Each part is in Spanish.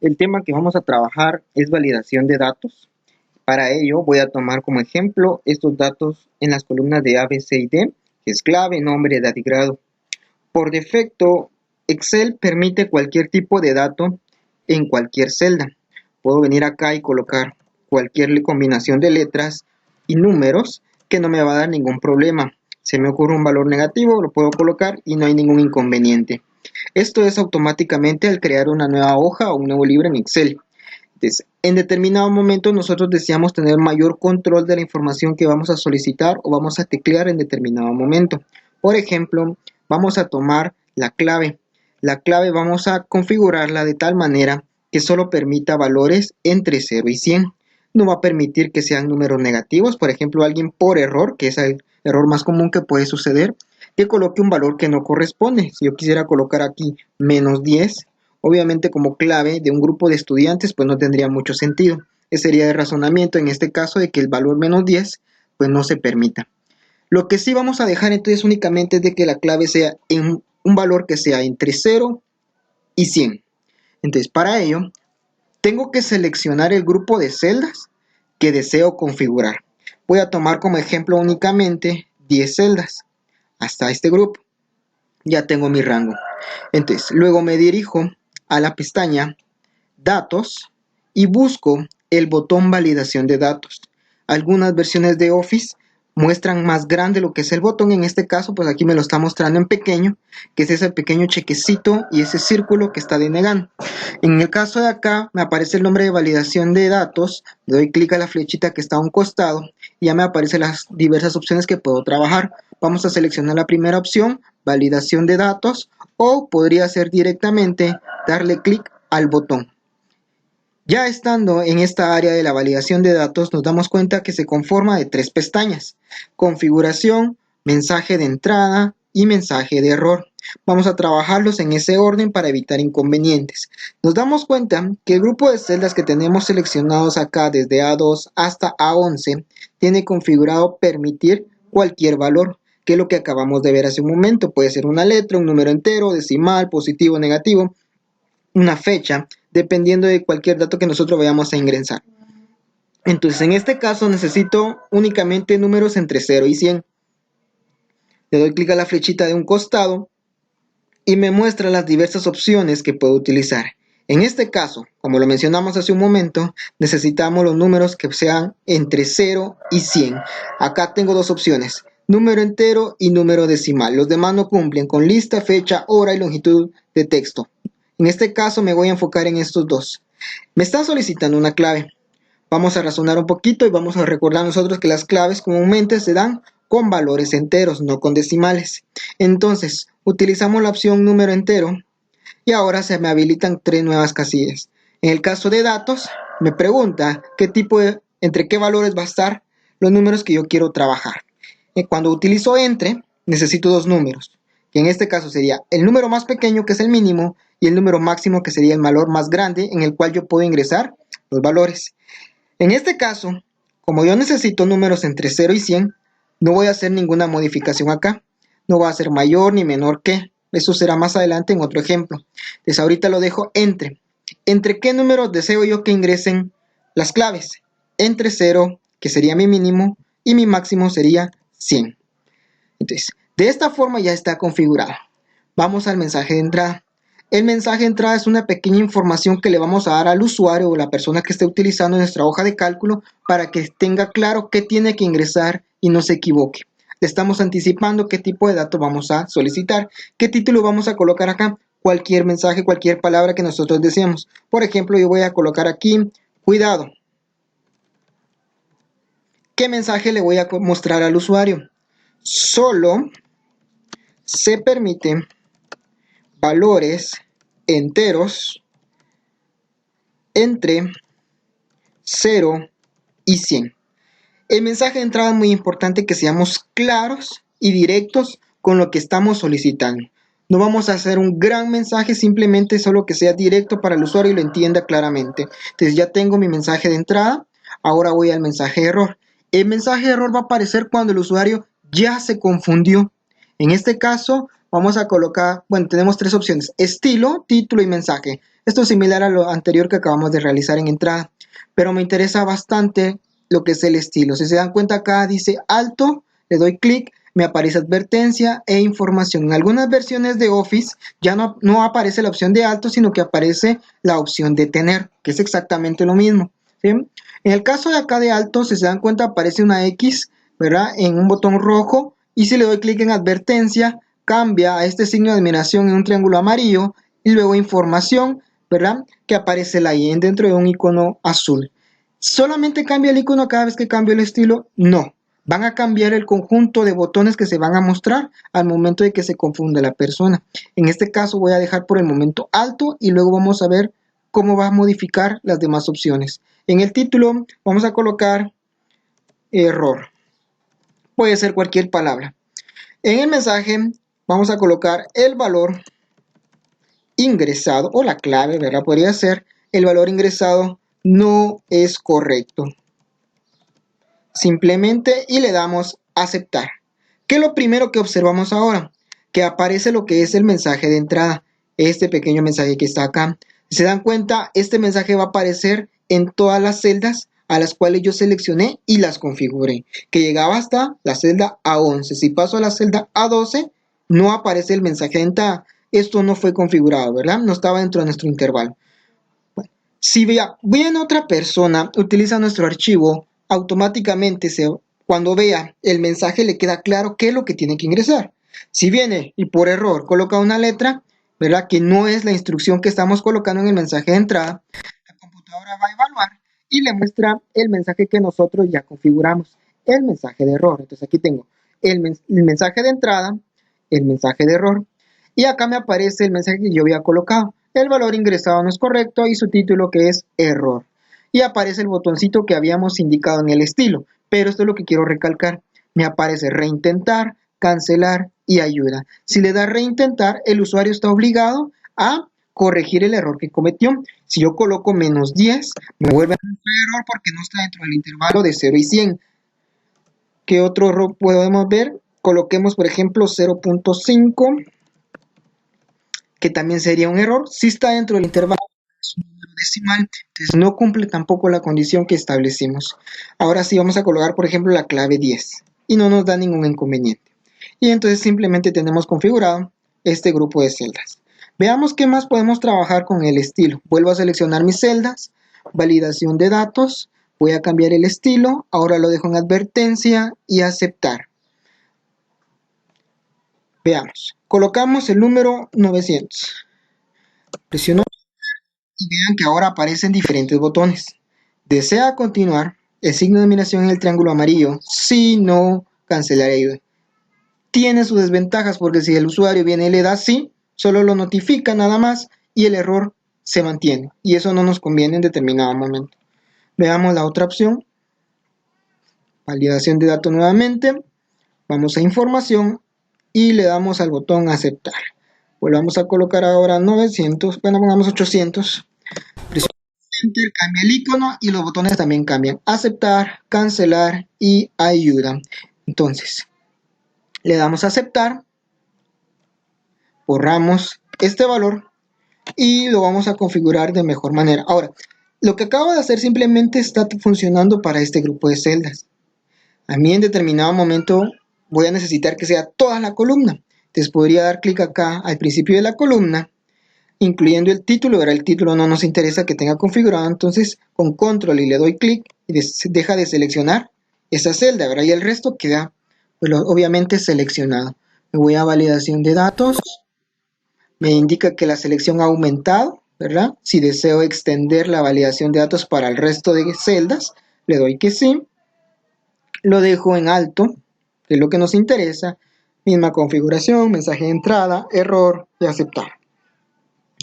El tema que vamos a trabajar es validación de datos. Para ello voy a tomar como ejemplo estos datos en las columnas de A, B, C y D, que es clave, nombre, edad y grado. Por defecto, Excel permite cualquier tipo de dato en cualquier celda. Puedo venir acá y colocar cualquier combinación de letras y números que no me va a dar ningún problema. Se me ocurre un valor negativo, lo puedo colocar y no hay ningún inconveniente. Esto es automáticamente al crear una nueva hoja o un nuevo libro en Excel. Entonces, en determinado momento nosotros deseamos tener mayor control de la información que vamos a solicitar o vamos a teclear en determinado momento. Por ejemplo, vamos a tomar la clave. La clave vamos a configurarla de tal manera que solo permita valores entre 0 y 100. No va a permitir que sean números negativos. Por ejemplo, alguien por error, que es el error más común que puede suceder, que coloque un valor que no corresponde. Si yo quisiera colocar aquí menos 10, obviamente como clave de un grupo de estudiantes, pues no tendría mucho sentido. Ese sería el razonamiento en este caso de que el valor menos 10 pues no se permita. Lo que sí vamos a dejar entonces únicamente es de que la clave sea en un valor que sea entre 0 y 100. Entonces para ello tengo que seleccionar el grupo de celdas que deseo configurar. Voy a tomar como ejemplo únicamente 10 celdas hasta este grupo. Ya tengo mi rango. Entonces luego me dirijo a la pestaña Datos y busco el botón Validación de datos. Algunas versiones de Office muestran más grande lo que es el botón. En este caso, pues aquí me lo está mostrando en pequeño, que es ese pequeño chequecito y ese círculo que está denegando. En el caso de acá, me aparece el nombre de validación de datos. Le doy clic a la flechita que está a un costado y ya me aparecen las diversas opciones que puedo trabajar. Vamos a seleccionar la primera opción, validación de datos, o podría ser directamente darle clic al botón. Ya estando en esta área de la validación de datos, nos damos cuenta que se conforma de 3 pestañas: configuración, mensaje de entrada y mensaje de error. Vamos a trabajarlos en ese orden para evitar inconvenientes. Nos damos cuenta que el grupo de celdas que tenemos seleccionados acá desde A2 hasta A11 tiene configurado permitir cualquier valor, que es lo que acabamos de ver hace un momento. Puede ser una letra, un número entero, decimal, positivo, negativo, una fecha, dependiendo de cualquier dato que nosotros vayamos a ingresar. Entonces, en este caso necesito únicamente números entre 0 y 100. Le doy clic a la flechita de un costado y me muestra las diversas opciones que puedo utilizar. En este caso, como lo mencionamos hace un momento, necesitamos los números que sean entre 0 y 100. Acá tengo dos opciones: número entero y número decimal. Los demás no cumplen con lista, fecha, hora y longitud de texto. En este caso me voy a enfocar en estos dos. Me están solicitando una clave. Vamos a razonar un poquito y vamos a recordar nosotros que las claves comúnmente se dan con valores enteros, no con decimales. Entonces, utilizamos la opción número entero y ahora se me habilitan 3 nuevas casillas. En el caso de datos, me pregunta entre qué valores va a estar los números que yo quiero trabajar. Cuando utilizo entre, necesito dos números, que en este caso sería el número más pequeño, que es el mínimo, y el número máximo, que sería el valor más grande, en el cual yo puedo ingresar los valores. En este caso, como yo necesito números entre 0 y 100, no voy a hacer ninguna modificación acá. No va a ser mayor ni menor que. Eso será más adelante en otro ejemplo. Entonces ahorita lo dejo entre. ¿Entre qué números deseo yo que ingresen las claves? Entre 0, que sería mi mínimo, y mi máximo sería 100. Entonces, de esta forma ya está configurado. Vamos al mensaje de entrada. El mensaje de entrada es una pequeña información que le vamos a dar al usuario o la persona que esté utilizando nuestra hoja de cálculo para que tenga claro qué tiene que ingresar y no se equivoque. Le estamos anticipando qué tipo de datos vamos a solicitar, qué título vamos a colocar acá, cualquier mensaje, cualquier palabra que nosotros deseemos. Por ejemplo, yo voy a colocar aquí, cuidado. ¿Qué mensaje le voy a mostrar al usuario? Solo se permite valores enteros entre 0 y 100. El mensaje de entrada es muy importante que seamos claros y directos con lo que estamos solicitando. No vamos a hacer un gran mensaje, simplemente solo que sea directo para el usuario y lo entienda claramente. Entonces ya tengo mi mensaje de entrada, ahora voy al mensaje de error. El mensaje de error va a aparecer cuando el usuario ya se confundió. En este caso vamos a colocar, bueno, tenemos 3 opciones: estilo, título y mensaje. Esto es similar a lo anterior que acabamos de realizar en entrada, pero me interesa bastante lo que es el estilo. Si se dan cuenta, acá dice alto, le doy clic, me aparece advertencia e información. En algunas versiones de Office ya no aparece la opción de alto, sino que aparece la opción de tener, que es exactamente lo mismo, ¿sí? En el caso de acá de alto, si se dan cuenta, aparece una X, ¿verdad? En un botón rojo, y si le doy clic en advertencia, cambia a este signo de admiración en un triángulo amarillo, y luego información, ¿verdad? Que aparece la I dentro de un icono azul. ¿Solamente cambia el icono cada vez que cambio el estilo? No. Van a cambiar el conjunto de botones que se van a mostrar al momento de que se confunda la persona. En este caso voy a dejar por el momento alto y luego vamos a ver cómo va a modificar las demás opciones. En el título vamos a colocar error. Puede ser cualquier palabra. En el mensaje vamos a colocar el valor ingresado o la clave, ¿verdad? Podría ser el valor ingresado no es correcto. Simplemente y le damos aceptar. ¿Qué es lo primero que observamos ahora? Que aparece lo que es el mensaje de entrada. Este pequeño mensaje que está acá. Si se dan cuenta, este mensaje va a aparecer en todas las celdas a las cuales yo seleccioné y las configuré, que llegaba hasta la celda A11. Si paso a la celda A12, no aparece el mensaje de entrada. Esto no fue configurado, ¿verdad? No estaba dentro de nuestro intervalo. Bueno, si bien otra persona utiliza nuestro archivo, automáticamente cuando vea el mensaje le queda claro qué es lo que tiene que ingresar. Si viene y por error coloca una letra, ¿verdad? Que no es la instrucción que estamos colocando en el mensaje de entrada, la computadora va a evaluar y le muestra el mensaje que nosotros ya configuramos, el mensaje de error. Entonces aquí tengo el mensaje de entrada, el mensaje de error, y acá me aparece el mensaje que yo había colocado. El valor ingresado no es correcto y su título que es error. Y aparece el botoncito que habíamos indicado en el estilo. Pero esto es lo que quiero recalcar. Me aparece reintentar, cancelar y ayuda. Si le da reintentar, el usuario está obligado a corregir el error que cometió. Si yo coloco -10, me vuelve a dar error porque no está dentro del intervalo de 0 y 100. ¿Qué otro error podemos ver? Coloquemos, por ejemplo, 0.5, que también sería un error. Si está dentro del intervalo, es un número decimal, entonces no cumple tampoco la condición que establecimos. Ahora sí vamos a colocar, por ejemplo, la clave 10 y no nos da ningún inconveniente. Y entonces simplemente tenemos configurado este grupo de celdas. Veamos qué más podemos trabajar con el estilo. Vuelvo a seleccionar mis celdas, validación de datos, voy a cambiar el estilo, ahora lo dejo en advertencia y aceptar. Veamos, colocamos el número 900, presiono y vean que ahora aparecen diferentes botones. Desea continuar, el signo de admiración en el triángulo amarillo, si no, cancelar ayuda. Tiene sus desventajas porque si el usuario viene y le da sí, solo lo notifica nada más y el error se mantiene y eso no nos conviene en determinado momento. Veamos la otra opción, validación de datos nuevamente, vamos a información y le damos al botón aceptar. Volvamos a colocar ahora 900, bueno, pongamos 800. Presiono Enter, cambia el icono y los botones también cambian. Aceptar, cancelar y ayuda. Entonces, le damos a aceptar, borramos este valor y lo vamos a configurar de mejor manera. Ahora, lo que acabo de hacer simplemente está funcionando para este grupo de celdas. A mí en determinado momento voy a necesitar que sea toda la columna. Entonces podría dar clic acá al principio de la columna, incluyendo el título. Ahora el título no nos interesa que tenga configurado, entonces con control y le doy clic y deja de seleccionar esa celda, ¿verdad? Y el resto queda pues, obviamente seleccionado. Me voy a validación de datos, me indica que la selección ha aumentado, ¿verdad? Si deseo extender la validación de datos para el resto de celdas, le doy que sí, lo dejo en alto, que es lo que nos interesa, misma configuración, mensaje de entrada, error y aceptar.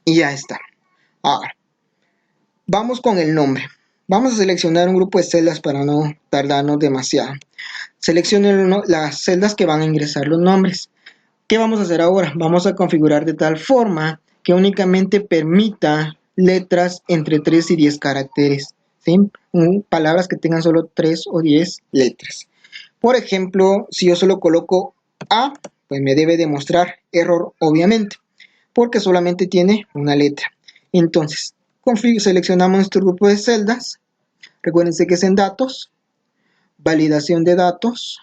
Y ya está. Ahora, vamos con el nombre. Vamos a seleccionar un grupo de celdas para no tardarnos demasiado. Seleccionen las celdas que van a ingresar los nombres. ¿Qué vamos a hacer ahora? Vamos a configurar de tal forma que únicamente permita letras entre 3 y 10 caracteres. ¿Sí? Palabras que tengan solo 3 o 10 letras. Por ejemplo, si yo solo coloco A, pues me debe demostrar error, obviamente, porque solamente tiene una letra. Entonces, seleccionamos nuestro grupo de celdas. Recuérdense que es en datos, validación de datos,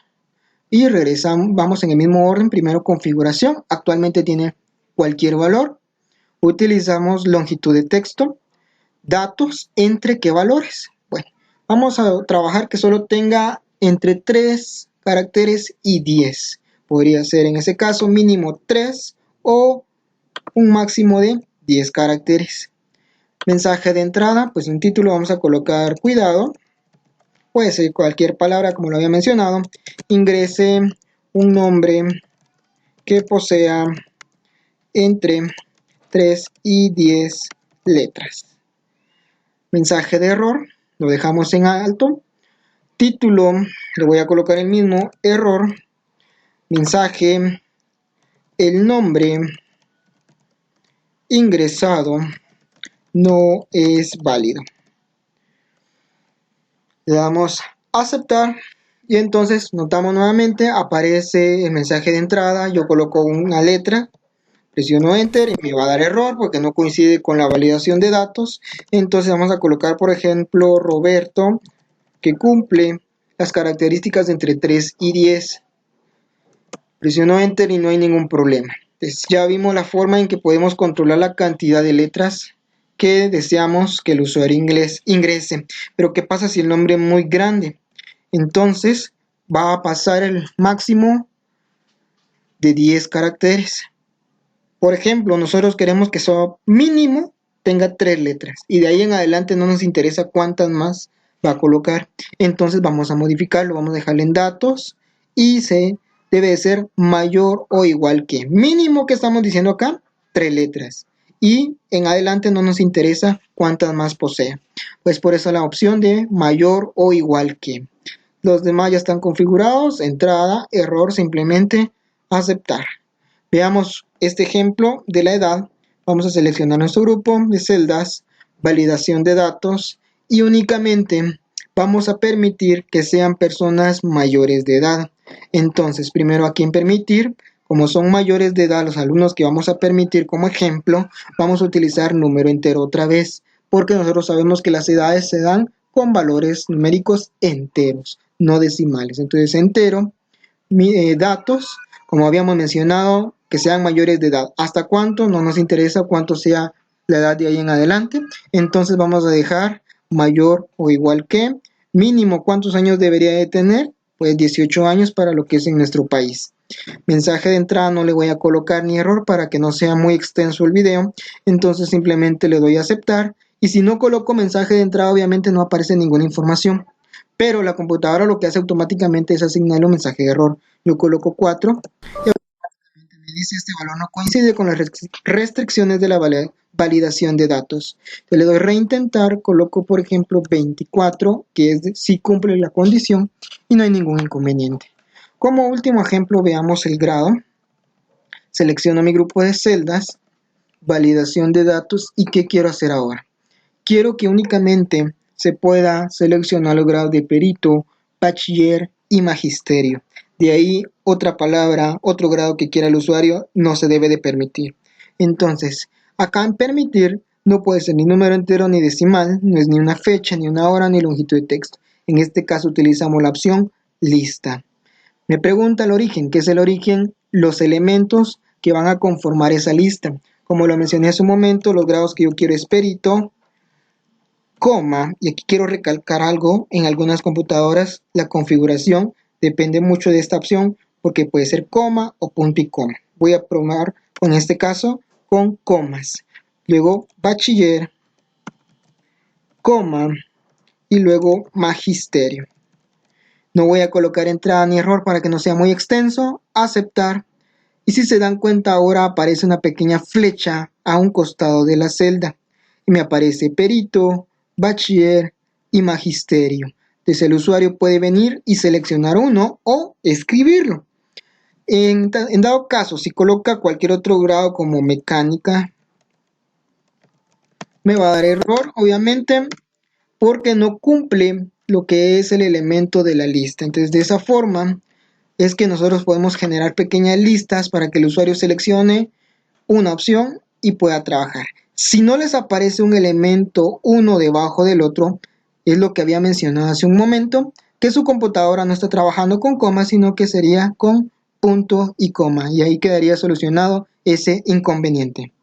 y regresamos, vamos en el mismo orden. Primero configuración, actualmente tiene cualquier valor. Utilizamos longitud de texto, datos, entre qué valores. Bueno, vamos a trabajar que solo tenga entre 3 caracteres y 10. Podría ser en ese caso mínimo 3 o un máximo de 10 caracteres. Mensaje de entrada, pues un título vamos a colocar cuidado. Puede ser cualquier palabra como lo había mencionado. Ingrese un nombre que posea entre 3 y 10 letras. Mensaje de error, lo dejamos en alto. Título, le voy a colocar el mismo, error. Mensaje, el nombre ingresado no es válido. Le damos a aceptar y entonces notamos nuevamente, aparece el mensaje de entrada. Yo coloco una letra, presiono enter y me va a dar error porque no coincide con la validación de datos. Entonces vamos a colocar, por ejemplo, Roberto, que cumple las características de entre 3 y 10. Presiono enter y no hay ningún problema. Entonces ya vimos la forma en que podemos controlar la cantidad de letras que deseamos que el usuario ingrese. Pero ¿qué pasa si el nombre es muy grande? Entonces va a pasar el máximo de 10 caracteres. Por ejemplo, nosotros queremos que eso mínimo tenga 3 letras y de ahí en adelante no nos interesa cuántas más va a colocar. Entonces vamos a modificarlo, vamos a dejarle en datos y se debe de ser mayor o igual que. Mínimo que estamos diciendo acá, 3 letras. Y en adelante no nos interesa cuántas más posea. Pues por eso la opción de mayor o igual que. Los demás ya están configurados. Entrada, error, simplemente aceptar. Veamos este ejemplo de la edad. Vamos a seleccionar nuestro grupo de celdas, validación de datos y únicamente vamos a permitir que sean personas mayores de edad. Entonces, primero aquí en permitir, como son mayores de edad los alumnos que vamos a permitir como ejemplo, vamos a utilizar número entero otra vez, porque nosotros sabemos que las edades se dan con valores numéricos enteros, no decimales. Entonces, entero, datos, como habíamos mencionado, que sean mayores de edad. ¿Hasta cuánto? No nos interesa cuánto sea la edad de ahí en adelante. Entonces vamos a dejar mayor o igual que. Mínimo, ¿cuántos años debería de tener? Pues 18 años para lo que es en nuestro país. Mensaje de entrada no le voy a colocar ni error para que no sea muy extenso el video. Entonces simplemente le doy a aceptar. Y si no coloco mensaje de entrada, obviamente no aparece ninguna información. Pero la computadora lo que hace automáticamente es asignarle un mensaje de error. Yo coloco 4 y me dice este valor no coincide con las restricciones de la validación de datos. Yo le doy reintentar, coloco por ejemplo 24, que es si cumple la condición y no hay ningún inconveniente. Como último ejemplo veamos el grado. Selecciono mi grupo de celdas, validación de datos y ¿qué quiero hacer ahora? Quiero que únicamente se pueda seleccionar los grados de perito, bachiller y magisterio. De ahí otra palabra, otro grado que quiera el usuario no se debe de permitir. Entonces, acá en permitir no puede ser ni número entero ni decimal, no es ni una fecha, ni una hora, ni longitud de texto. En este caso utilizamos la opción lista. Me pregunta el origen. ¿Qué es el origen? Los elementos que van a conformar esa lista. Como lo mencioné hace un momento, los grados que yo quiero es perito, coma, y aquí quiero recalcar algo, en algunas computadoras la configuración depende mucho de esta opción porque puede ser coma o punto y coma. Voy a probar en este caso con comas. Luego bachiller, coma y luego magisterio. No voy a colocar entrada ni error para que no sea muy extenso. Aceptar. Y si se dan cuenta ahora aparece una pequeña flecha a un costado de la celda. Y me aparece perito, bachiller y magisterio. Entonces el usuario puede venir y seleccionar uno o escribirlo. En dado caso, si coloca cualquier otro grado como mecánica, me va a dar error, obviamente, porque no cumple lo que es el elemento de la lista. Entonces de esa forma es que nosotros podemos generar pequeñas listas para que el usuario seleccione una opción y pueda trabajar. Si no les aparece un elemento uno debajo del otro, es lo que había mencionado hace un momento, que su computadora no está trabajando con coma, sino que sería con punto y coma, y ahí quedaría solucionado ese inconveniente.